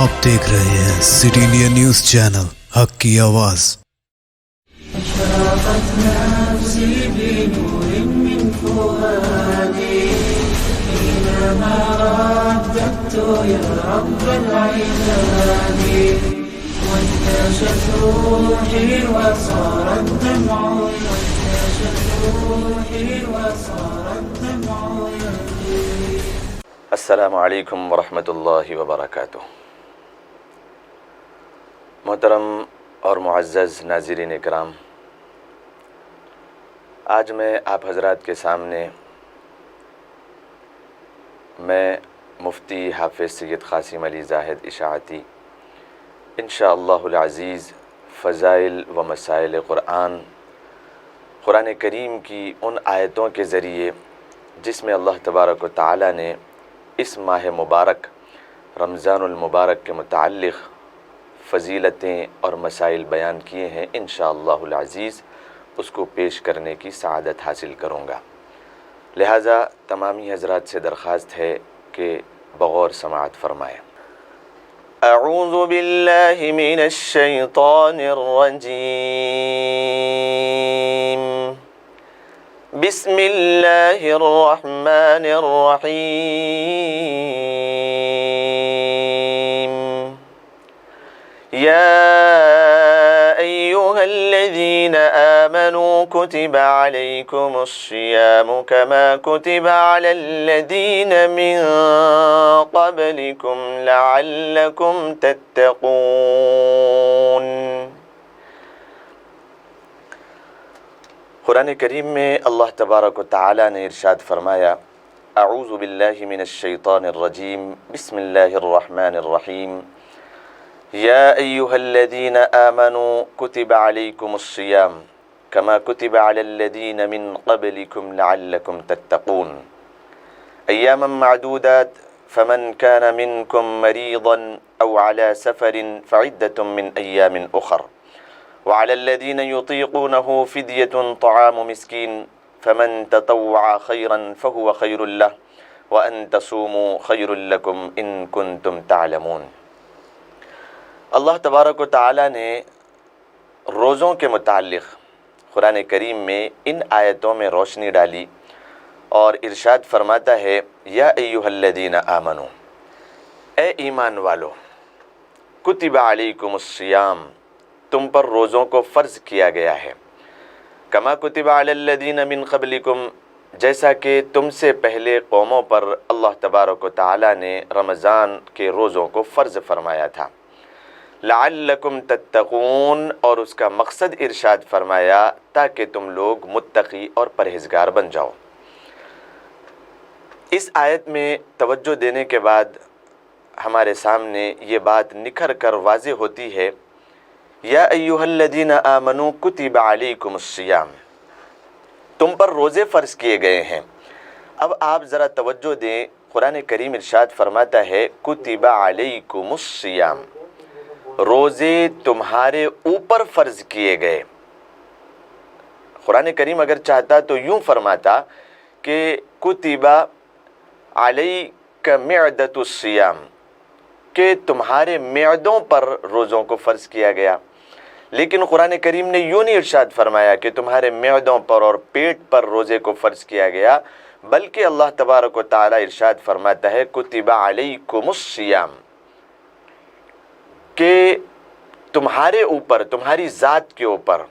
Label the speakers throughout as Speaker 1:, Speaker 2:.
Speaker 1: آپ دیکھ رہے ہیں سٹی انڈیا نیوز چینل، حق کی آواز۔
Speaker 2: أشرقت نفسي بنور من فؤادي حينما رددت يا رب العباد، وانتشت روحي وصار الدمع يهدي.
Speaker 3: السلام علیکم ورحمۃ اللہ وبرکاتہ۔ محترم اور معزز ناظرین اکرام، آج میں آپ حضرات کے سامنے میں مفتی حافظ سید قاسم علی زاہد اشاعتی انشاءاللہ العزیز فضائل و مسائل قرآن کریم کی ان آیتوں کے ذریعے جس میں اللہ تبارک و تعالی نے اس ماہ مبارک رمضان المبارک کے متعلق فضیلتیں اور مسائل بیان کیے ہیں، انشاءاللہ العزیز اس کو پیش کرنے کی سعادت حاصل کروں گا۔ لہٰذا تمامی حضرات سے درخواست ہے کہ بغور سماعت فرمائیں۔ اعوذ باللہ من الشیطان الرجیم، بسم اللہ الرحمن الرحیم، یا ایہا الذین آمنوا کتب علیکم الصیام کما کتب علی الذین من قبلکم لعلکم تتقون۔ قرآن کریم میں اللہ تبارک و تعالی نے ارشاد فرمایا، اعوذ باللہ من الشیطان الرجیم، بسم اللہ الرحمن الرحیم، یا ایہا الذین آمنوا کتب علیکم الصیام کما کتب علی الذین من قبلکم لعلکم تتقون، ایاما معدودات، فمن کان منکم مریضا او علی سفر فعدۃ من ایام اخر، وعلى الذين يطيقونه فدية طعام مسكين، فمن تطوع خيرا فهو خير له، وأن تصوموا خير لكم إن كنتم تعلمون۔ اللہ تبارک و تعالی نے روزوں کے متعلق قرآن کریم میں ان آیتوں میں روشنی ڈالی اور ارشاد فرماتا ہے، یا ایھا الذین آمنوا، اے ایمان والو، کتب علیکم الصیام، تم پر روزوں کو فرض کیا گیا ہے، کما کتب علی الذین من قبلکم، جیسا کہ تم سے پہلے قوموں پر اللہ تبارک و تعالی نے رمضان کے روزوں کو فرض فرمایا تھا، لعلکم تتقون، اور اس کا مقصد ارشاد فرمایا تاکہ تم لوگ متقی اور پرہیزگار بن جاؤ۔ اس آیت میں توجہ دینے کے بعد ہمارے سامنے یہ بات نکھر کر واضح ہوتی ہے، یا ایھا الذین آمنوا کتب علیکم الصیام، تم پر روزے فرض کیے گئے ہیں۔ اب آپ ذرا توجہ دیں، قرآن کریم ارشاد فرماتا ہے کتب علیکم الصیام، روزے تمہارے اوپر فرض کیے گئے۔ قرآن کریم اگر چاہتا تو یوں فرماتا کہ کتب علیک معدۃ الصیام، کہ تمہارے معدوں پر روزوں کو فرض کیا گیا، لیکن قرآن کریم نے یوں نہیں ارشاد فرمایا کہ تمہارے معدوں پر اور پیٹ پر روزے کو فرض کیا گیا، بلکہ اللہ تبارک و تعالی ارشاد فرماتا ہے کتب علیکم الصیام، کہ تمہارے اوپر، تمہاری ذات کے اوپر۔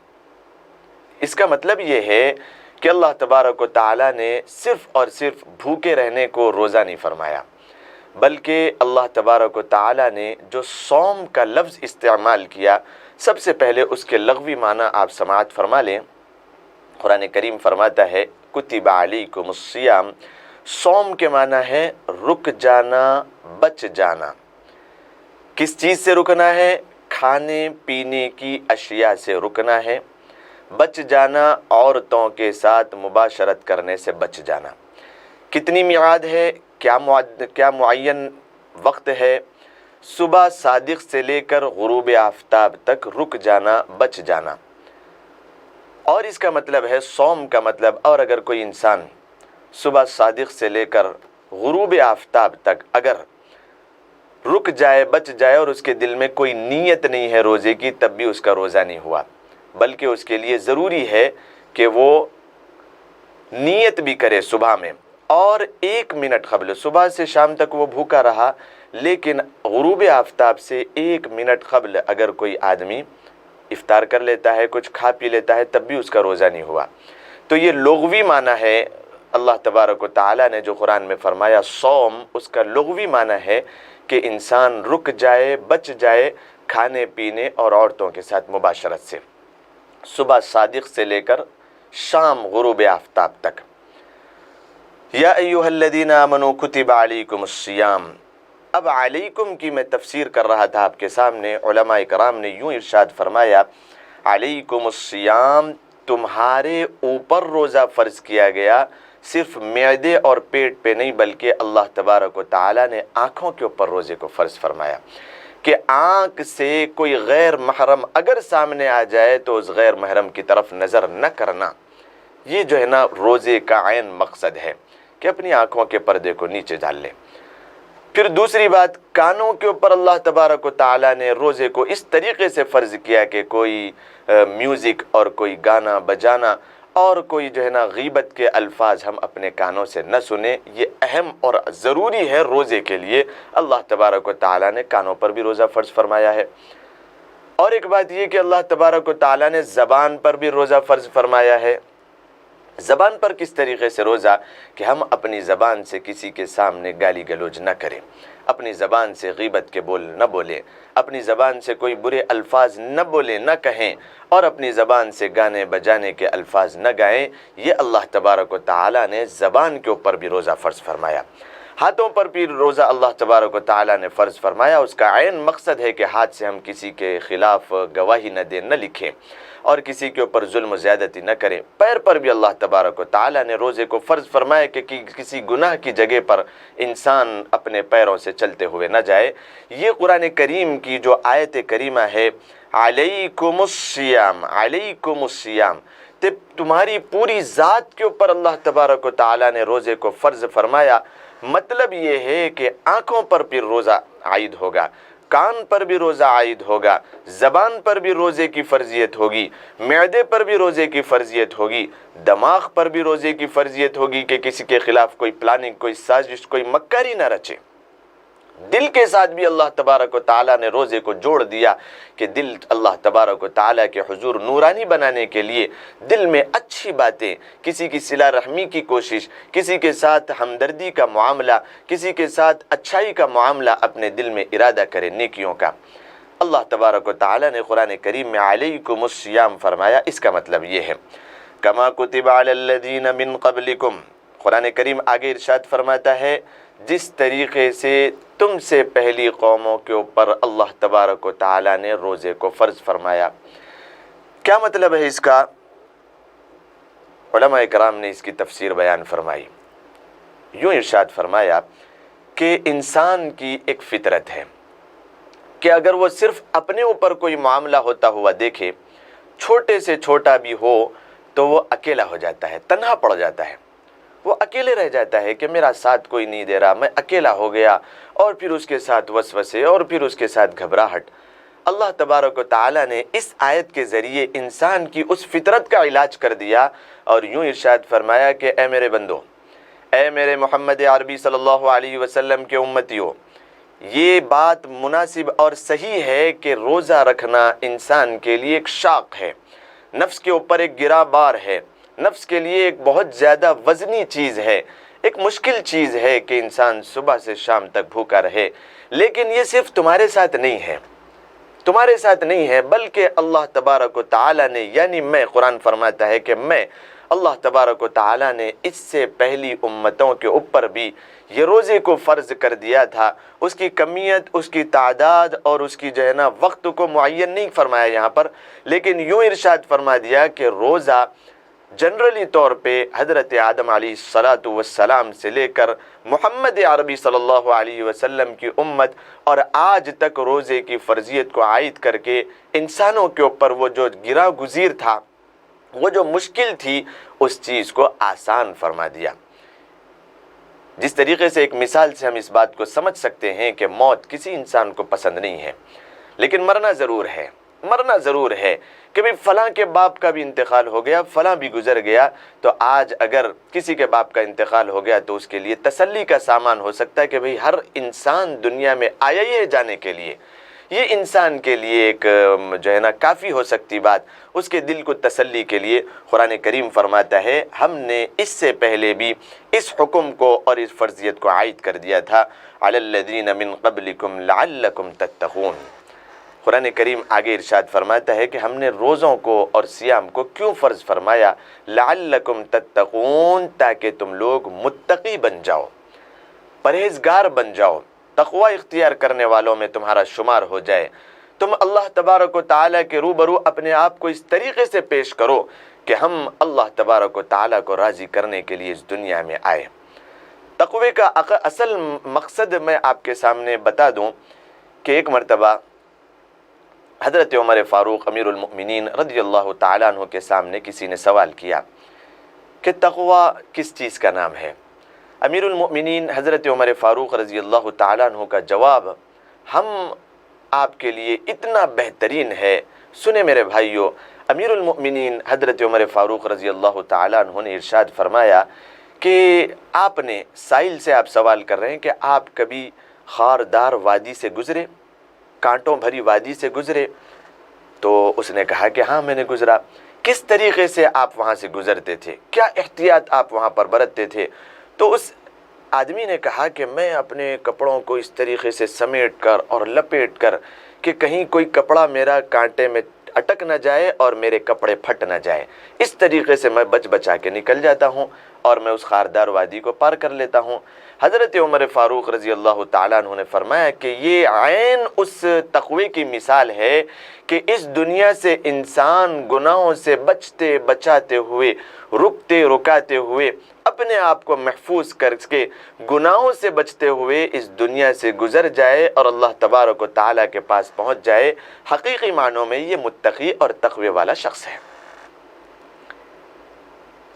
Speaker 3: اس کا مطلب یہ ہے کہ اللہ تبارک و تعالی نے صرف اور صرف بھوکے رہنے کو روزہ نہیں فرمایا، بلکہ اللہ تبارک و تعالی نے جو صوم کا لفظ استعمال کیا، سب سے پہلے اس کے لغوی معنی آپ سماعت فرما لیں۔ قرآن کریم فرماتا ہے کتب علیکم الصیام، صوم کے معنی ہے رک جانا، بچ جانا۔ کس چیز سے رکنا ہے؟ کھانے پینے کی اشیاء سے رکنا ہے، بچ جانا عورتوں کے ساتھ مباشرت کرنے سے بچ جانا۔ کتنی میعاد ہے؟ کیا معین وقت ہے؟ صبح صادق سے لے کر غروب آفتاب تک رک جانا، بچ جانا۔ اور اس کا مطلب ہے صوم کا مطلب، اور اگر کوئی انسان صبح صادق سے لے کر غروب آفتاب تک اگر رک جائے بچ جائے اور اس کے دل میں کوئی نیت نہیں ہے روزے کی تب بھی اس کا روزہ نہیں ہوا، بلکہ اس کے لیے ضروری ہے کہ وہ نیت بھی کرے صبح میں، اور 1 منٹ قبل، صبح سے شام تک وہ بھوکا رہا لیکن غروب آفتاب سے 1 منٹ قبل اگر کوئی آدمی افطار کر لیتا ہے، کچھ کھا پی لیتا ہے، تب بھی اس کا روزہ نہیں ہوا۔ تو یہ لغوی معنی ہے اللہ تبارک و تعالیٰ نے جو قرآن میں فرمایا صوم، اس کا لغوی معنی ہے کہ انسان رک جائے بچ جائے کھانے پینے اور عورتوں کے ساتھ مباشرت سے، صبح صادق سے لے کر شام غروب آفتاب تک۔ یا ایھا الذین آمنوا کتب علیکم الصیام، اب علیکم کی میں تفسیر کر رہا تھا آپ کے سامنے، علماء کرام نے یوں ارشاد فرمایا علیکم الصیام، تمہارے اوپر روزہ فرض کیا گیا، صرف معدے اور پیٹ پہ نہیں بلکہ اللہ تبارک و تعالیٰ نے آنکھوں کے اوپر روزے کو فرض فرمایا کہ آنکھ سے کوئی غیر محرم اگر سامنے آ جائے تو اس غیر محرم کی طرف نظر نہ کرنا۔ یہ جو ہے نا روزے کا عین مقصد ہے کہ اپنی آنکھوں کے پردے کو نیچے ڈال لے۔ پھر دوسری بات، کانوں کے اوپر اللہ تبارک و تعالیٰ نے روزے کو اس طریقے سے فرض کیا کہ کوئی میوزک اور کوئی گانا بجانا اور کوئی جو ہے نا غیبت کے الفاظ ہم اپنے کانوں سے نہ سنیں۔ یہ اہم اور ضروری ہے روزے کے لیے، اللہ تبارک و تعالیٰ نے کانوں پر بھی روزہ فرض فرمایا ہے۔ اور ایک بات یہ کہ اللہ تبارک و تعالیٰ نے زبان پر بھی روزہ فرض فرمایا ہے۔ زبان پر کس طریقے سے روزہ؟ کہ ہم اپنی زبان سے کسی کے سامنے گالی گلوچ نہ کریں، اپنی زبان سے غیبت کے بول نہ بولیں، اپنی زبان سے کوئی برے الفاظ نہ بولیں نہ کہیں، اور اپنی زبان سے گانے بجانے کے الفاظ نہ گائیں۔ یہ اللہ تبارک و تعالیٰ نے زبان کے اوپر بھی روزہ فرض فرمایا۔ ہاتھوں پر بھی روزہ اللہ تبارک و تعالیٰ نے فرض فرمایا، اس کا عین مقصد ہے کہ ہاتھ سے ہم کسی کے خلاف گواہی نہ دیں، نہ لکھیں اور کسی کے اوپر ظلم و زیادتی نہ کریں۔ پیر پر بھی اللہ تبارک و تعالیٰ نے روزے کو فرض فرمایا کہ کسی گناہ کی جگہ پر انسان اپنے پیروں سے چلتے ہوئے نہ جائے۔ یہ قرآن کریم کی جو آیت کریمہ ہے علیکم الصیام، علیکم الصیام، تمہاری پوری ذات کے اوپر اللہ تبارک و تعالیٰ نے روزے کو فرض فرمایا۔ مطلب یہ ہے کہ آنکھوں پر بھی روزہ عائد ہوگا، کان پر بھی روزہ عائد ہوگا، زبان پر بھی روزے کی فرضیت ہوگی، معدے پر بھی روزے کی فرضیت ہوگی، دماغ پر بھی روزے کی فرضیت ہوگی کہ کسی کے خلاف کوئی پلاننگ، کوئی سازش، کوئی مکاری نہ رچے۔ دل کے ساتھ بھی اللہ تبارک و تعالیٰ نے روزے کو جوڑ دیا کہ دل اللہ تبارک و تعالیٰ کے حضور نورانی بنانے کے لیے دل میں اچھی باتیں، کسی کی صلہ رحمی کی کوشش، کسی کے ساتھ ہمدردی کا معاملہ، کسی کے ساتھ اچھائی کا معاملہ اپنے دل میں ارادہ کرے نیکیوں کا۔ اللہ تبارک و تعالیٰ نے قرآن کریم میں علیکم الصیام فرمایا، اس کا مطلب یہ ہے کما کتب علی الذین من قبلکم۔ قرآن کریم آگے ارشاد فرماتا ہے جس طریقے سے تم سے پہلی قوموں کے اوپر اللہ تبارک و تعالیٰ نے روزے کو فرض فرمایا۔ کیا مطلب ہے اس کا؟ علماء کرام نے اس کی تفسیر بیان فرمائی، یوں ارشاد فرمایا کہ انسان کی ایک فطرت ہے کہ اگر وہ صرف اپنے اوپر کوئی معاملہ ہوتا ہوا دیکھے، چھوٹے سے چھوٹا بھی ہو، تو وہ اکیلا ہو جاتا ہے، تنہا پڑ جاتا ہے، وہ اکیلے رہ جاتا ہے کہ میرا ساتھ کوئی نہیں دے رہا، میں اکیلا ہو گیا، اور پھر اس کے ساتھ وسوسے اور پھر اس کے ساتھ گھبراہٹ۔ اللہ تبارک و تعالیٰ نے اس آیت کے ذریعے انسان کی اس فطرت کا علاج کر دیا اور یوں ارشاد فرمایا کہ اے میرے بندو، اے میرے محمد عربی صلی اللہ علیہ وسلم کے امتیوں، یہ بات مناسب اور صحیح ہے کہ روزہ رکھنا انسان کے لیے ایک شاق ہے، نفس کے اوپر ایک گرا بار ہے، نفس کے لیے ایک بہت زیادہ وزنی چیز ہے، ایک مشکل چیز ہے کہ انسان صبح سے شام تک بھوکا رہے۔ لیکن یہ صرف تمہارے ساتھ نہیں ہے، تمہارے ساتھ نہیں ہے، بلکہ اللہ تبارک و تعالیٰ نے، یعنی میں، قرآن فرماتا ہے کہ میں اللہ تبارک و تعالیٰ نے اس سے پہلی امتوں کے اوپر بھی یہ روزے کو فرض کر دیا تھا۔ اس کی کمیت، اس کی تعداد اور اس کی جو ہے نا وقت کو معین نہیں فرمایا یہاں پر، لیکن یوں ارشاد فرما دیا کہ روزہ جنرلی طور پہ حضرت آدم علیہ السلام سے لے کر محمد عربی صلی اللہ علیہ وسلم کی امت اور آج تک روزے کی فرضیت کو عائد کر کے انسانوں کے اوپر وہ جو گرا گزیر تھا، وہ جو مشکل تھی، اس چیز کو آسان فرما دیا۔ جس طریقے سے ایک مثال سے ہم اس بات کو سمجھ سکتے ہیں کہ موت کسی انسان کو پسند نہیں ہے، لیکن مرنا ضرور ہے، مرنا ضرور ہے کہ بھئی فلاں کے باپ کا بھی انتقال ہو گیا، فلاں بھی گزر گیا، تو آج اگر کسی کے باپ کا انتقال ہو گیا تو اس کے لیے تسلی کا سامان ہو سکتا ہے کہ بھئی ہر انسان دنیا میں آیا ہی ہے جانے کے لیے۔ یہ انسان کے لیے ایک جو ہے نا کافی ہو سکتی بات، اس کے دل کو تسلی کے لیے قرآن کریم فرماتا ہے ہم نے اس سے پہلے بھی اس حکم کو اور اس فرضیت کو عائد کر دیا تھا، علی الذین من قبلکم لعلکم تتقون۔ قرآن کریم آگے ارشاد فرماتا ہے کہ ہم نے روزوں کو اور صیام کو کیوں فرض فرمایا؟ لعلکم تتقون، تاکہ تم لوگ متقی بن جاؤ، پرہیزگار بن جاؤ، تقوی اختیار کرنے والوں میں تمہارا شمار ہو جائے، تم اللہ تبارک و تعالیٰ کے روبرو اپنے آپ کو اس طریقے سے پیش کرو کہ ہم اللہ تبارک و تعالیٰ کو راضی کرنے کے لیے اس دنیا میں آئے۔ تقوی کا اصل مقصد میں آپ کے سامنے بتا دوں کہ ایک مرتبہ حضرت عمر فاروق امیر المؤمنین رضی اللہ تعالیٰ عنہ کے سامنے کسی نے سوال کیا کہ تقوی کس چیز کا نام ہے؟ امیر المؤمنین حضرت عمر فاروق رضی اللہ تعالیٰ عنہ کا جواب ہم آپ کے لیے اتنا بہترین ہے۔ سنیں میرے بھائیو، امیر المؤمنین حضرت عمر فاروق رضی اللہ تعالیٰ عنہ نے ارشاد فرمایا کہ آپ نے سائل سے آپ سوال کر رہے ہیں کہ آپ کبھی خاردار وادی سے گزرے، کانٹوں بھری وادی سے گزرے؟ تو اس نے کہا کہ ہاں میں نے گزرا۔ کس طریقے سے آپ وہاں سے گزرتے تھے؟ کیا احتیاط آپ وہاں پر برتتے تھے؟ تو اس آدمی نے کہا کہ میں اپنے کپڑوں کو اس طریقے سے سمیٹ کر اور لپیٹ کر کہ کہیں کوئی کپڑا میرا کانٹے میں اٹک نہ جائے اور میرے کپڑے پھٹ نہ جائے، اس طریقے سے میں بچ بچا کے نکل جاتا ہوں اور میں اس خاردار وادی کو پار کر لیتا ہوں۔ حضرت عمر فاروق رضی اللہ تعالیٰ عنہ نے فرمایا کہ یہ عین اس تقوی کی مثال ہے کہ اس دنیا سے انسان گناہوں سے بچتے بچاتے ہوئے، رکتے رکاتے ہوئے، اپنے آپ کو محفوظ کر کے گناہوں سے بچتے ہوئے اس دنیا سے گزر جائے اور اللہ تبارک و تعالیٰ کے پاس پہنچ جائے۔ حقیقی معنوں میں یہ متقی اور تقوی والا شخص ہے۔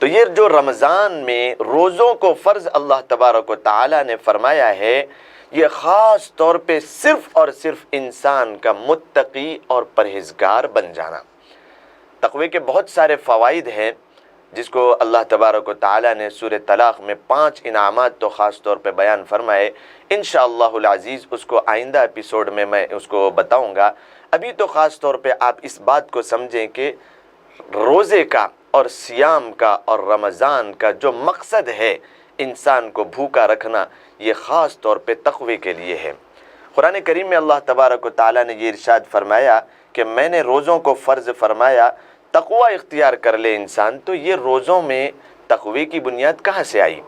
Speaker 3: تو یہ جو رمضان میں روزوں کو فرض اللہ تبارک و تعالیٰ نے فرمایا ہے، یہ خاص طور پہ صرف اور صرف انسان کا متقی اور پرہیزگار بن جانا۔ تقوی کے بہت سارے فوائد ہیں جس کو اللہ تبارک و تعالیٰ نے سورہ طلاق میں 5 انعامات تو خاص طور پہ بیان فرمائے۔ انشاءاللہ العزیز اس کو آئندہ ایپیسوڈ میں اس کو بتاؤں گا۔ ابھی تو خاص طور پہ آپ اس بات کو سمجھیں کہ روزے کا اور صیام کا اور رمضان کا جو مقصد ہے انسان کو بھوکا رکھنا، یہ خاص طور پہ تقوی کے لیے ہے۔ قرآن کریم میں اللہ تبارک و تعالیٰ نے یہ ارشاد فرمایا کہ میں نے روزوں کو فرض فرمایا، تقوی اختیار کر لے انسان۔ تو یہ روزوں میں تقوی کی بنیاد کہاں سے آئی؟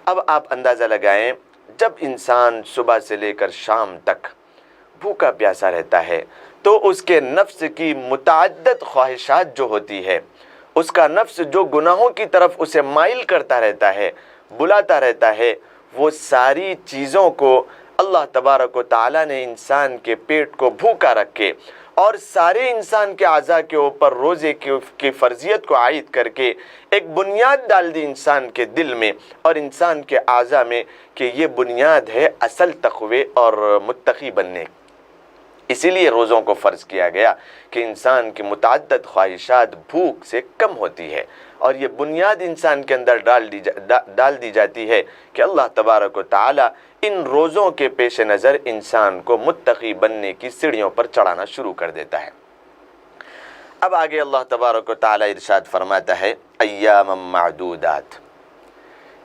Speaker 3: اب آپ اندازہ لگائیں، جب انسان صبح سے لے کر شام تک بھوکا پیاسا رہتا ہے تو اس کے نفس کی متعدد خواہشات جو ہوتی ہے، اس کا نفس جو گناہوں کی طرف اسے مائل کرتا رہتا ہے، بلاتا رہتا ہے، وہ ساری چیزوں کو اللہ تبارک و تعالیٰ نے انسان کے پیٹ کو بھوکا رکھ کے اور سارے انسان کے اعضاء کے اوپر روزے کی فرضیت کو عائد کر کے ایک بنیاد ڈال دی انسان کے دل میں اور انسان کے اعضاء میں کہ یہ بنیاد ہے اصل تقوی اور متقی بننے۔ اسی لیے روزوں کو فرض کیا گیا کہ انسان کی متعدد خواہشات بھوک سے کم ہوتی ہے، اور یہ بنیاد انسان کے اندر ڈال دی جاتی ہے کہ اللہ تبارک و تعالی ان روزوں کے پیش نظر انسان کو متقی بننے کی سیڑھیوں پر چڑھانا شروع کر دیتا ہے۔ اب آگے اللہ تبارک و تعالی ارشاد فرماتا ہے ایام معدودات،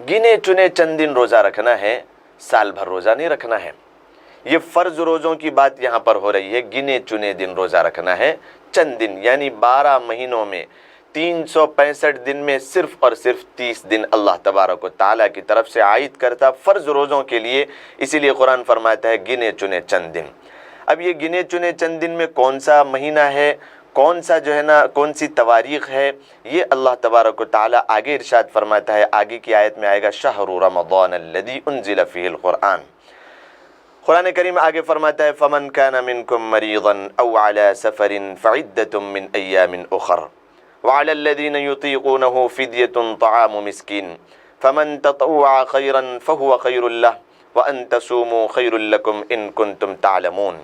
Speaker 3: گنے چنے چند دن روزہ رکھنا ہے، سال بھر روزہ نہیں رکھنا ہے۔ یہ فرض روزوں کی بات یہاں پر ہو رہی ہے، گنے چنے دن روزہ رکھنا ہے، چند دن، یعنی 12 مہینوں میں 365 دن میں صرف اور صرف 30 دن اللہ تبارک و تعالیٰ کی طرف سے عائد کرتا فرض روزوں کے لیے، اسی لیے قرآن فرماتا ہے گنے چنے چند دن۔ اب یہ گنے چنے چند دن میں کون سا مہینہ ہے، کون سا جو ہے نا کون سی تواریخ ہے، یہ اللہ تبارک و تعالیٰ آگے ارشاد فرماتا ہے۔ آگے کی آیت میں آئے گا شہر رمضان الذی انزل فیہ القرآن۔ قرآن کریم آگے فرماتا ہے فمن کان منکم مریضا او علی سفر فعدۃ من ایام اخر وعلی الذین یطیقونہ فدیۃ طعام مسکین فمن تطوع خيرا فهو خير له وأن تصوموا خير لكم إن كنتم تعلمون۔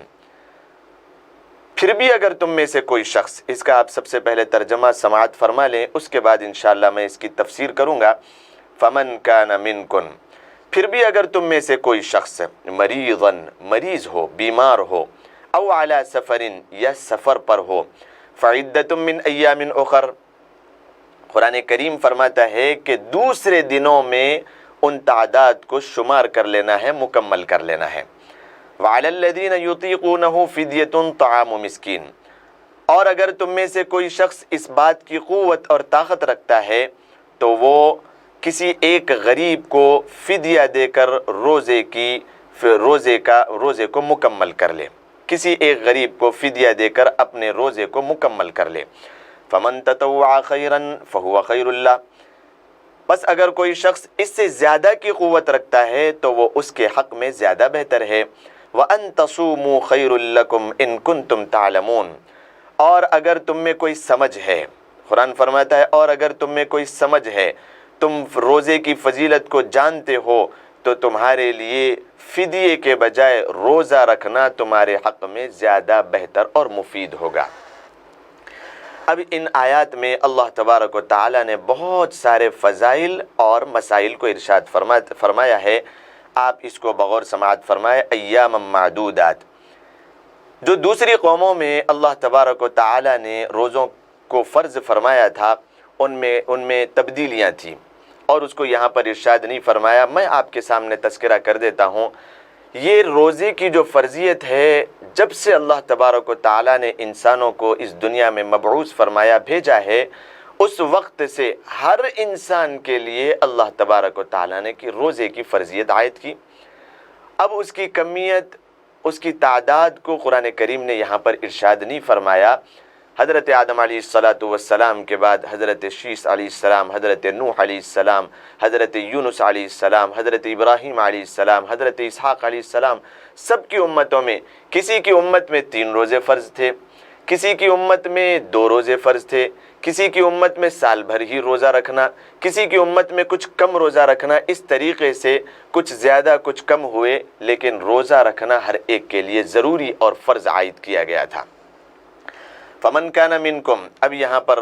Speaker 3: پھر بھی اگر تم میں سے کوئی شخص، اس کا آپ سب سے پہلے ترجمہ سماعت فرما لیں، اس کے بعد انشاءاللہ میں اس کی تفسیر کروں گا۔ فمن کان منکم، پھر بھی اگر تم میں سے کوئی شخص مریضاً، مریض ہو، بیمار ہو، او علی سفر، یا سفر پر ہو، فعدۃ من ایام اخر، قرآن کریم فرماتا ہے کہ دوسرے دنوں میں ان تعداد کو شمار کر لینا ہے، مکمل کر لینا ہے۔ وعلی الذین یطیقونہ فدیۃ طعام مسکین، اور اگر تم میں سے کوئی شخص اس بات کی قوت اور طاقت رکھتا ہے تو وہ کسی ایک غریب کو فدیہ دے کر روزے کو مکمل کر لے، کسی ایک غریب کو فدیہ دے کر اپنے روزے کو مکمل کر لے۔ فمن تطوع خیرا فہو خیر له، بس اگر کوئی شخص اس سے زیادہ کی قوت رکھتا ہے تو وہ اس کے حق میں زیادہ بہتر ہے۔ وَأَن تَصُومُوا خَيْرٌ لَكُمْ إِن كُنتُمْ تَعْلَمُونَ، اور اگر تم میں کوئی سمجھ ہے، قرآن فرماتا ہے اور اگر تم میں کوئی سمجھ ہے، تم روزے کی فضیلت کو جانتے ہو تو تمہارے لیے فدیے کے بجائے روزہ رکھنا تمہارے حق میں زیادہ بہتر اور مفید ہوگا۔ اب ان آیات میں اللہ تبارک و تعالی نے بہت سارے فضائل اور مسائل کو ارشاد فرمایا ہے، آپ اس کو بغور سماعت فرمائے۔ ایام معدودات، جو دوسری قوموں میں اللہ تبارک و تعالی نے روزوں کو فرض فرمایا تھا ان میں تبدیلیاں تھیں، اور اس کو یہاں پر ارشاد نہیں فرمایا۔ میں آپ کے سامنے تذکرہ کر دیتا ہوں، یہ روزے کی جو فرضیت ہے، جب سے اللہ تبارک و تعالی نے انسانوں کو اس دنیا میں مبعوث فرمایا، بھیجا ہے، اس وقت سے ہر انسان کے لیے اللہ تبارک و تعالی نے کی روزے کی فرضیت عائد کی۔ اب اس کی کمیت، اس کی تعداد کو قرآن کریم نے یہاں پر ارشاد نہیں فرمایا۔ حضرت آدم علیہ السلام کے بعد حضرت شیس علیہ السلام، حضرت نوح علیہ السلام، حضرت یونس علیہ السلام، حضرت ابراہیم علیہ السلام، حضرت اسحاق علیہ السلام، سب کی امتوں میں کسی کی امت میں 3 روزے فرض تھے، کسی کی امت میں 2 روزے فرض تھے، کسی کی امت میں سال بھر ہی روزہ رکھنا، کسی کی امت میں کچھ کم روزہ رکھنا، اس طریقے سے کچھ زیادہ کچھ کم ہوئے، لیکن روزہ رکھنا ہر ایک کے لیے ضروری اور فرض عائد کیا گیا تھا۔ فمن کان منکم، اب یہاں پر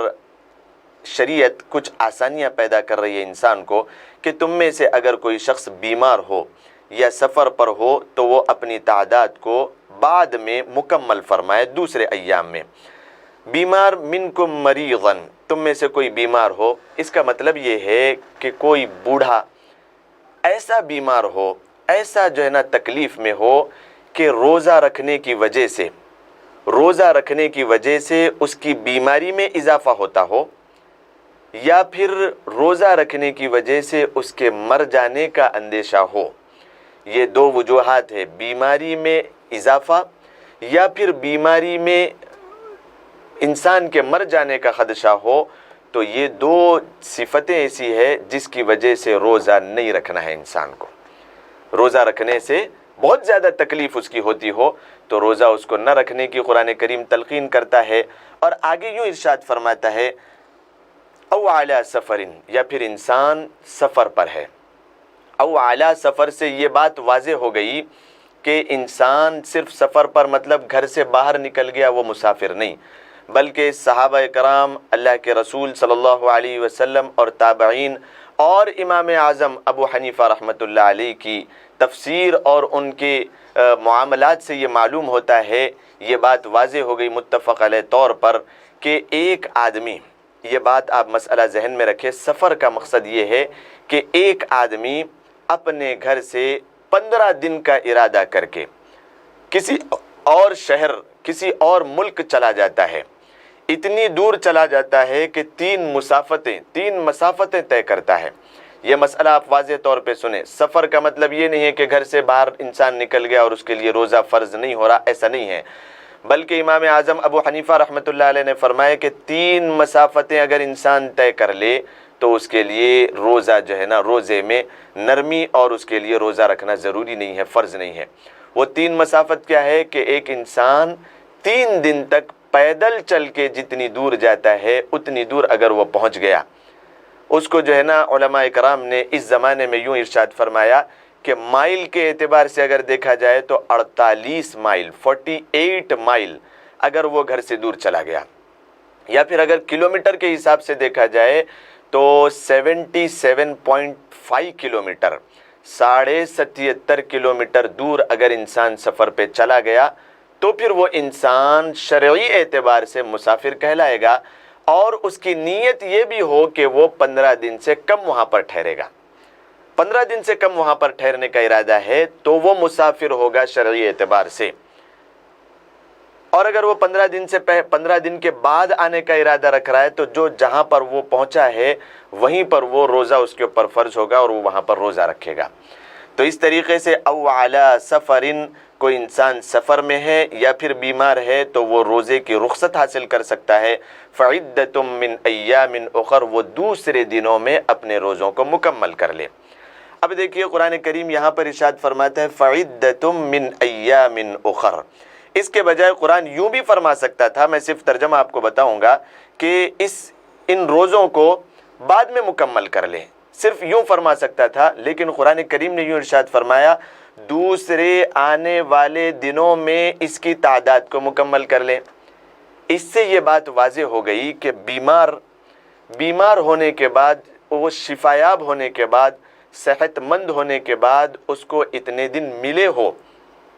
Speaker 3: شریعت کچھ آسانیاں پیدا کر رہی ہے انسان کو کہ تم میں سے اگر کوئی شخص بیمار ہو یا سفر پر ہو تو وہ اپنی تعداد کو بعد میں مکمل فرمائے دوسرے ایام میں۔ بیمار، منکم مریضاً، تم میں سے کوئی بیمار ہو، اس کا مطلب یہ ہے کہ کوئی بوڑھا ایسا بیمار ہو، ایسا جو ہے نا تکلیف میں ہو کہ روزہ رکھنے کی وجہ سے اس کی بیماری میں اضافہ ہوتا ہو، یا پھر روزہ رکھنے کی وجہ سے اس کے مر جانے کا اندیشہ ہو۔ یہ 2 وجوہات ہے، بیماری میں اضافہ یا پھر بیماری میں انسان کے مر جانے کا خدشہ ہو، تو یہ 2 صفتیں ایسی ہے جس کی وجہ سے روزہ نہیں رکھنا ہے انسان کو۔ روزہ رکھنے سے بہت زیادہ تکلیف اس کی ہوتی ہو تو روزہ اس کو نہ رکھنے کی قرآن کریم تلقین کرتا ہے، اور آگے یوں ارشاد فرماتا ہے او علی سفر، یا پھر انسان سفر پر ہے۔ او علی سفر سے یہ بات واضح ہو گئی کہ انسان صرف سفر پر مطلب گھر سے باہر نکل گیا وہ مسافر نہیں، بلکہ صحابہ کرام، اللہ کے رسول صلی اللہ علیہ وسلم اور تابعین اور امام اعظم ابو حنیفہ رحمۃ اللہ علیہ کی تفسیر اور ان کے معاملات سے یہ معلوم ہوتا ہے، یہ بات واضح ہو گئی متفق علیہ طور پر کہ ایک آدمی، یہ بات آپ مسئلہ ذہن میں رکھیں، سفر کا مقصد یہ ہے کہ ایک آدمی اپنے گھر سے 15 دن کا ارادہ کر کے کسی اور شہر، کسی اور ملک چلا جاتا ہے، اتنی دور چلا جاتا ہے کہ 3 مسافتیں طے کرتا ہے۔ یہ مسئلہ آپ واضح طور پہ سنیں، سفر کا مطلب یہ نہیں ہے کہ گھر سے باہر انسان نکل گیا اور اس کے لیے روزہ فرض نہیں ہو رہا، ایسا نہیں ہے، بلکہ امام اعظم ابو حنیفہ رحمۃ اللہ علیہ نے فرمایا کہ 3 مسافتیں اگر انسان طے کر لے تو اس کے لیے روزہ جو ہے نا، روزے میں نرمی اور اس کے لیے روزہ رکھنا ضروری نہیں ہے، فرض نہیں ہے۔ وہ 3 مسافت کیا ہے کہ ایک انسان 3 دن تک پیدل چل کے جتنی دور جاتا ہے اتنی دور اگر وہ پہنچ گیا، اس کو جو ہے نا علماء کرام نے اس زمانے میں یوں ارشاد فرمایا کہ مائل کے اعتبار سے اگر دیکھا جائے تو 48 مائل 48 مائل اگر وہ گھر سے دور چلا گیا، یا پھر اگر کلومیٹر کے حساب سے دیکھا جائے تو 77.5 کلومیٹر 77.5 کلومیٹر دور اگر انسان سفر پہ چلا گیا تو پھر وہ انسان شرعی اعتبار سے مسافر کہلائے گا، اور اس کی نیت یہ بھی ہو کہ وہ 15 دن سے کم وہاں پر ٹھہرے گا، 15 دن سے کم وہاں پر ٹھہرنے کا ارادہ ہے تو وہ مسافر ہوگا شرعی اعتبار سے۔ اور اگر وہ 15 دن کے بعد آنے کا ارادہ رکھ رہا ہے تو جو جہاں پر وہ پہنچا ہے وہیں پر وہ روزہ اس کے اوپر فرض ہوگا اور وہ وہاں پر روزہ رکھے گا۔ تو اس طریقے سے او علی سفرن، کوئی انسان سفر میں ہے یا پھر بیمار ہے تو وہ روزے کی رخصت حاصل کر سکتا ہے۔ فعدۃ من ایام اخر، وہ دوسرے دنوں میں اپنے روزوں کو مکمل کر لے۔ اب دیکھیے قرآن کریم یہاں پر ارشاد فرماتا ہے فعدۃ من ایام اخر، اس کے بجائے قرآن یوں بھی فرما سکتا تھا، میں صرف ترجمہ آپ کو بتاؤں گا کہ ان روزوں کو بعد میں مکمل کر لیں، صرف یوں فرما سکتا تھا، لیکن قرآن کریم نے یوں ارشاد فرمایا دوسرے آنے والے دنوں میں اس کی تعداد کو مکمل کر لیں۔ اس سے یہ بات واضح ہو گئی کہ بیمار ہونے کے بعد، وہ شفایاب ہونے کے بعد، صحت مند ہونے کے بعد اس کو اتنے دن ملے ہو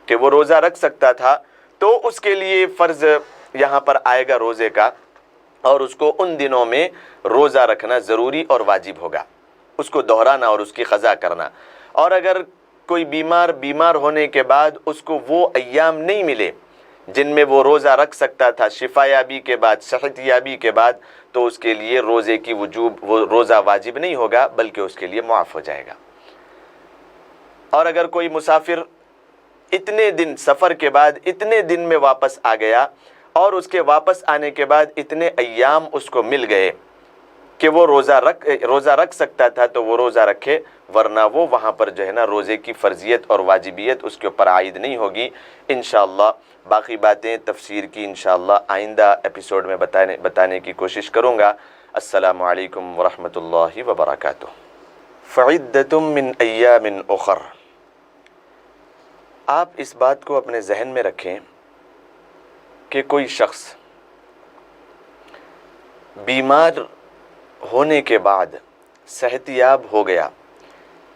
Speaker 3: کہ وہ روزہ رکھ سکتا تھا تو اس کے لیے فرض یہاں پر آئے گا روزے کا، اور اس کو ان دنوں میں روزہ رکھنا ضروری اور واجب ہوگا، اس کو دہرانا اور اس کی قضا کرنا۔ اور اگر کوئی بیمار ہونے کے بعد اس کو وہ ایام نہیں ملے جن میں وہ روزہ رکھ سکتا تھا شفا یابی کے بعد، صحت یابی کے بعد، تو اس کے لیے روزے کی وہ روزہ واجب نہیں ہوگا بلکہ اس کے لیے معاف ہو جائے گا۔ اور اگر کوئی مسافر اتنے دن سفر کے بعد اتنے دن میں واپس آ گیا اور اس کے واپس آنے کے بعد اتنے ایام اس کو مل گئے کہ وہ روزہ رکھ سکتا تھا تو وہ روزہ رکھے، ورنہ وہ وہاں پر جو ہے نا روزے کی فرضیت اور واجبیت اس کے اوپر عائد نہیں ہوگی۔ انشاءاللہ باقی باتیں تفسیر کی انشاءاللہ آئندہ ایپیسوڈ میں بتانے کی کوشش کروں گا۔ السلام علیکم ورحمۃ اللہ وبرکاتہ۔ فعدۃ من ایام اخر، آپ اس بات کو اپنے ذہن میں رکھیں کہ کوئی شخص بیمار ہونے کے بعد صحت یاب ہو گیا،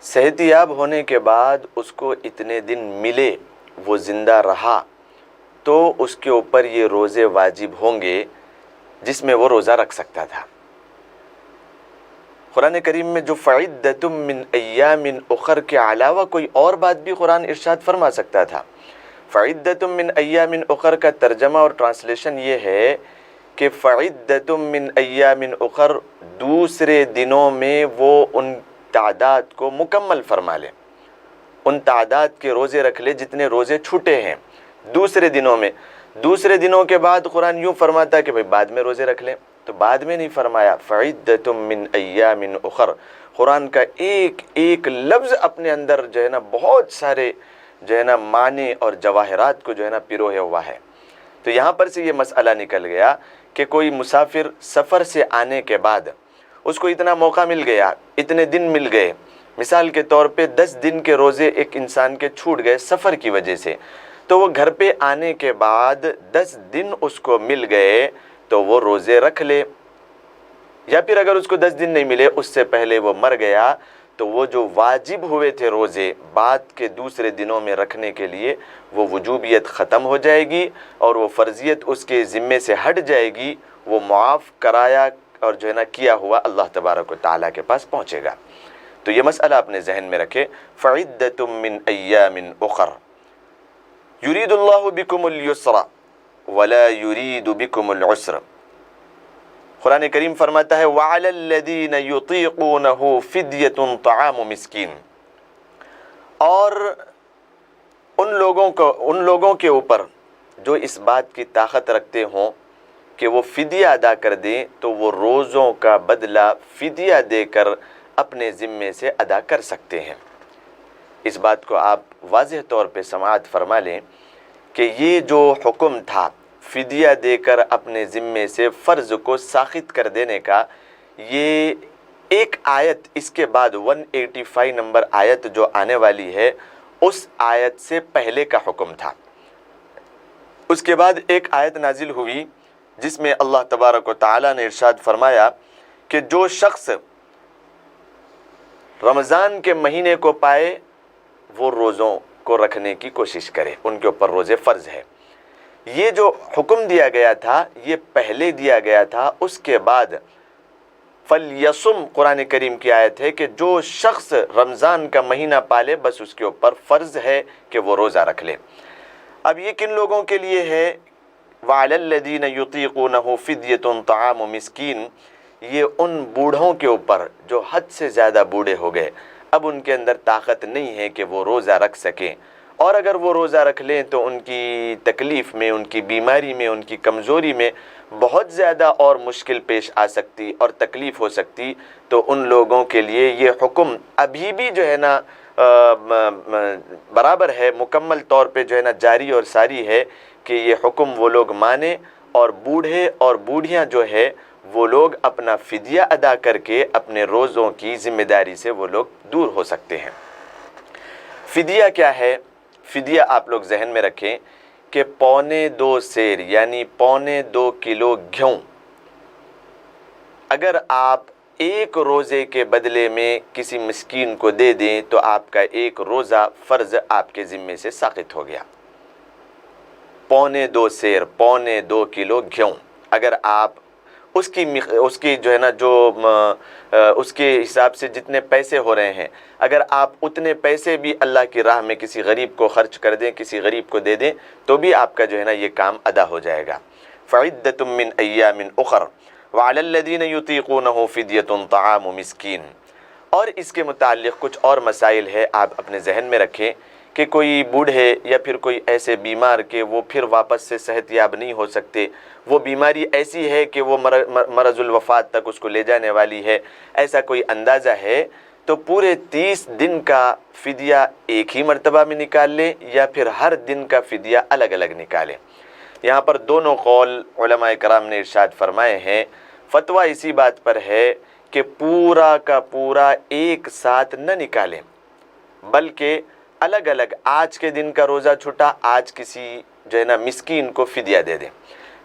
Speaker 3: صحت یاب ہونے کے بعد اس کو اتنے دن ملے، وہ زندہ رہا، تو اس کے اوپر یہ روزے واجب ہوں گے جس میں وہ روزہ رکھ سکتا تھا۔ قرآن کریم میں جو فعدۃ من ایام اخر کے علاوہ کوئی اور بات بھی قرآن ارشاد فرما سکتا تھا۔ فعدۃ من ایام اخر کا ترجمہ اور ٹرانسلیشن یہ ہے کہ فعدۃ من ایام اخر، دوسرے دنوں میں وہ ان تعداد کو مکمل فرما لے، ان تعداد کے روزے رکھ لے جتنے روزے چھوٹے ہیں دوسرے دنوں میں۔ دوسرے دنوں کے بعد قرآن یوں فرماتا ہے کہ بھئی بعد میں روزے رکھ لیں، تو بعد میں نہیں فرمایا فعدۃ من ایام اخر۔ قرآن کا ایک ایک لفظ اپنے اندر جو ہے نا بہت سارے جو ہے نا معنی اور جواہرات کو جو ہے نا پیروئے ہوا ہے۔ تو یہاں پر سے یہ مسئلہ نکل گیا کہ کوئی مسافر سفر سے آنے کے بعد اس کو اتنا موقع مل گیا، اتنے دن مل گئے، مثال کے طور پہ 10 دن کے روزے ایک انسان کے چھوٹ گئے سفر کی وجہ سے، تو وہ گھر پہ آنے کے بعد 10 دن اس کو مل گئے تو وہ روزے رکھ لے، یا پھر اگر اس کو 10 دن نہیں ملے، اس سے پہلے وہ مر گیا، تو وہ جو واجب ہوئے تھے روزے بعد کے دوسرے دنوں میں رکھنے کے لیے، وہ وجوبیت ختم ہو جائے گی اور وہ فرضیت اس کے ذمے سے ہٹ جائے گی، وہ معاف کرایا اور جو ہے نا کیا ہوا اللہ تبارک و تعالیٰ کے پاس پہنچے گا۔ تو یہ مسئلہ اپنے ذہن میں رکھے، فعدۃ من ایام اخر یرید اللہ بکم اليسر ولا یرید بکم العسر۔ قرآن کریم فرماتا ہے وعلی الذین یطیقونہ فدیۃ طعام مسکین، اور ان لوگوں کے اوپر جو اس بات کی طاقت رکھتے ہوں کہ وہ فدیہ ادا کر دیں تو وہ روزوں کا بدلہ فدیہ دے کر اپنے ذمے سے ادا کر سکتے ہیں۔ اس بات کو آپ واضح طور پہ سماعت فرما لیں کہ یہ جو حکم تھا فدیہ دے کر اپنے ذمے سے فرض کو ساخت کر دینے کا، یہ ایک آیت اس کے بعد 185 نمبر آیت جو آنے والی ہے اس آیت سے پہلے کا حکم تھا. اس کے بعد ایک آیت نازل ہوئی جس میں اللہ تبارک و تعالیٰ نے ارشاد فرمایا کہ جو شخص رمضان کے مہینے کو پائے وہ روزوں کو رکھنے کی کوشش کرے، ان کے اوپر روزے فرض ہے. یہ جو حکم دیا گیا تھا یہ پہلے دیا گیا تھا. اس کے بعد فَلْيَصُمْ قرآن کریم کی آیت ہے کہ جو شخص رمضان کا مہینہ پالے بس اس کے اوپر فرض ہے کہ وہ روزہ رکھ لے. اب یہ کن لوگوں کے لیے ہے؟ وَعَلَى الَّذِينَ يُطِيقُونَهُ فِدْيَةٌ طَعَامُ مِسْكِينٍ، یہ ان بوڑھوں کے اوپر جو حد سے زیادہ بوڑھے ہو گئے، اب ان کے اندر طاقت نہیں ہے کہ وہ روزہ رکھ سکیں، اور اگر وہ روزہ رکھ لیں تو ان کی تکلیف میں، ان کی بیماری میں، ان کی کمزوری میں بہت زیادہ اور مشکل پیش آ سکتی اور تکلیف ہو سکتی. تو ان لوگوں کے لیے یہ حکم ابھی بھی جو ہے نا برابر ہے، مکمل طور پہ جو ہے نا جاری اور ساری ہے کہ یہ حکم وہ لوگ مانیں، اور بوڑھے اور بوڑھیاں جو ہے وہ لوگ اپنا فدیہ ادا کر کے اپنے روزوں کی ذمہ داری سے وہ لوگ دور ہو سکتے ہیں. فدیہ کیا ہے؟ فدیہ آپ لوگ ذہن میں رکھیں کہ 2.25 سیر یعنی 2.25 کلو گیہوں اگر آپ ایک روزے کے بدلے میں کسی مسکین کو دے دیں تو آپ کا ایک روزہ فرض آپ کے ذمے سے ساقط ہو گیا. 2.25 سیر 2.25 کلو گیہوں اگر آپ اس کی جو ہے نا جو اس کے حساب سے جتنے پیسے ہو رہے ہیں، اگر آپ اتنے پیسے بھی اللہ کی راہ میں کسی غریب کو خرچ کر دیں، کسی غریب کو دے دیں، تو بھی آپ کا جو ہے نا یہ کام ادا ہو جائے گا. فَعِدَّةٌ مِّنْ أَيَّامٍ أُخَرَ وَعَلَى الَّذِينَ يُطِيقُونَهُ فِدْيَةٌ طَعَامُ مِسْكِينٍ. اور اس کے متعلق کچھ اور مسائل ہے، آپ اپنے ذہن میں رکھیں کہ کوئی بوڑھے یا پھر کوئی ایسے بیمار کہ وہ پھر واپس سے صحت یاب نہیں ہو سکتے، وہ بیماری ایسی ہے کہ وہ مرض الوفات تک اس کو لے جانے والی ہے، ایسا کوئی اندازہ ہے تو پورے 30 دن کا فدیہ ایک ہی مرتبہ میں نکال لیں یا پھر ہر دن کا فدیہ الگ الگ نکالیں. یہاں پر دونوں قول علماء کرام نے ارشاد فرمائے ہیں. فتویٰ اسی بات پر ہے کہ پورا کا پورا ایک ساتھ نہ نکالیں، بلکہ الگ الگ آج کے دن کا روزہ چھٹا آج کسی جو ہے نا مسکین کو فدیہ دے دیں،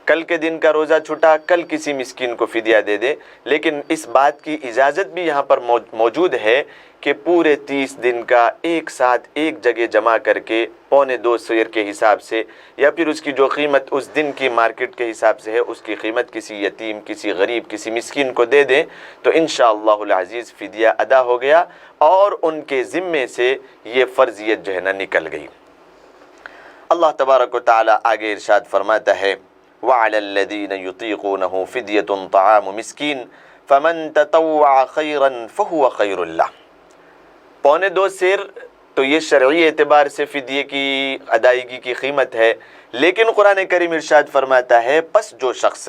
Speaker 3: کل کے دن کا روزہ چھٹا کل کسی مسکین کو فدیہ دے دیں. لیکن اس بات کی اجازت بھی یہاں پر موجود ہے کہ پورے 30 دن کا ایک ساتھ ایک جگہ جمع کر کے 2.25 سیر کے حساب سے یا پھر اس کی جو قیمت اس دن کی مارکیٹ کے حساب سے ہے اس کی قیمت کسی یتیم، کسی غریب، کسی مسکین کو دے دیں تو انشاءاللہ العزیز فدیہ ادا ہو گیا اور ان کے ذمے سے یہ فرضیت جو ہے نا نکل گئی. اللہ تبارک و تعالی آگے ارشاد فرماتا ہے وَعَلَى الَّذِينَ يُطِيقُونَهُ فِدْيَةٌ طَعَامُ مِسْكِينٍ فَمَن تَطَوَّعَ خَيْرًا فَهُوَ خَيْرٌ لَهُ. 2.25 سیر تو یہ شرعی اعتبار سے فدیے کی ادائیگی کی قیمت ہے، لیکن قرآن کریم ارشاد فرماتا ہے پس جو شخص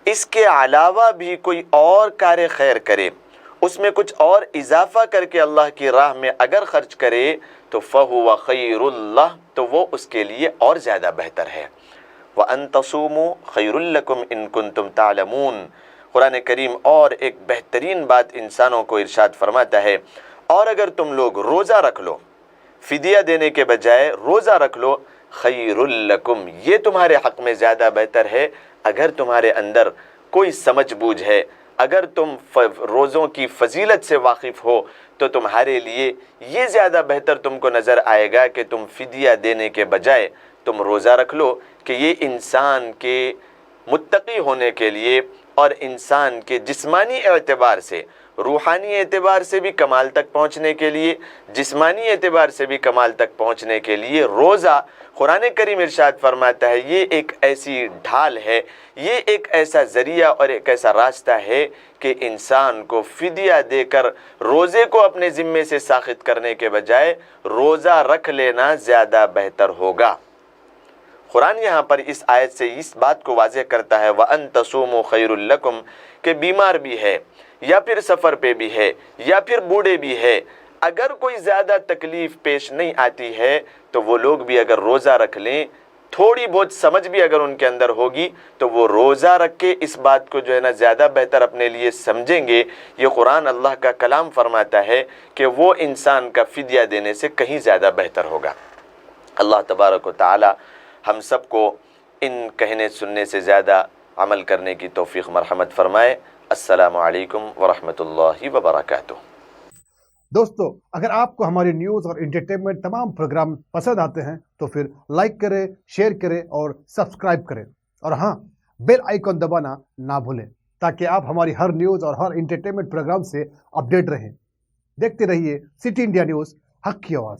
Speaker 3: اس کے علاوہ بھی کوئی اور کار خیر کرے، اس میں کچھ اور اضافہ کر کے اللہ کی راہ میں اگر خرچ کرے تو فَهُوَ خَيْرٌ لَهُ، تو وہ اس کے لیے اور زیادہ بہتر ہے. وَأَن تَصُومُوا خَيْرٌ لَكُمْ إِن كُنتُمْ تَعْلَمُونَ. قرآن کریم اور ایک بہترین بات انسانوں کو ارشاد فرماتا ہے اور اگر تم لوگ روزہ رکھ لو، فدیہ دینے کے بجائے روزہ رکھ لو، خَيْرٌ لَكُمْ، یہ تمہارے حق میں زیادہ بہتر ہے. اگر تمہارے اندر کوئی سمجھ بوجھ ہے، اگر تم روزوں کی فضیلت سے واقف ہو تو تمہارے لیے یہ زیادہ بہتر تم کو نظر آئے گا کہ تم فدیہ دینے کے بجائے تم روزہ رکھ لو، کہ یہ انسان کے متقی ہونے کے لیے اور انسان کے جسمانی اعتبار سے، روحانی اعتبار سے بھی کمال تک پہنچنے کے لیے، جسمانی اعتبار سے بھی کمال تک پہنچنے کے لیے روزہ، قرآن کریم ارشاد فرماتا ہے یہ ایک ایسی ڈھال ہے، یہ ایک ایسا ذریعہ اور ایک ایسا راستہ ہے کہ انسان کو فدیہ دے کر روزے کو اپنے ذمے سے ساقط کرنے کے بجائے روزہ رکھ لینا زیادہ بہتر ہوگا. قرآن یہاں پر اس آیت سے اس بات کو واضح کرتا ہے وَأَن تَصُومُوا خَيْرٌ لَكُمْ، کہ بیمار بھی ہے یا پھر سفر پہ بھی ہے یا پھر بوڑھے بھی ہے، اگر کوئی زیادہ تکلیف پیش نہیں آتی ہے تو وہ لوگ بھی اگر روزہ رکھ لیں تھوڑی بہت سمجھ بھی اگر ان کے اندر ہوگی تو وہ روزہ رکھ کے اس بات کو جو ہے نا زیادہ بہتر اپنے لیے سمجھیں گے۔ یہ قرآن اللہ کا کلام فرماتا ہے کہ وہ انسان کا فدیہ دینے سے کہیں زیادہ بہتر ہوگا۔ اللہ تبارک و تعالی ہم سب کو ان کہنے سننے سے زیادہ عمل کرنے کی توفیق مرحمت فرمائے۔ السلام علیکم ورحمۃ اللہ وبرکاتہ۔
Speaker 4: دوستو، اگر آپ کو ہماری نیوز اور انٹرٹینمنٹ تمام پروگرام پسند آتے ہیں تو پھر لائک کریں، شیئر کریں اور سبسکرائب کریں، اور ہاں، بیل آئیکن دبانا نہ بھولیں تاکہ آپ ہماری ہر نیوز اور ہر انٹرٹینمنٹ پروگرام سے اپڈیٹ رہیں۔ دیکھتے رہیے سٹی انڈیا نیوز، حق کی آواز۔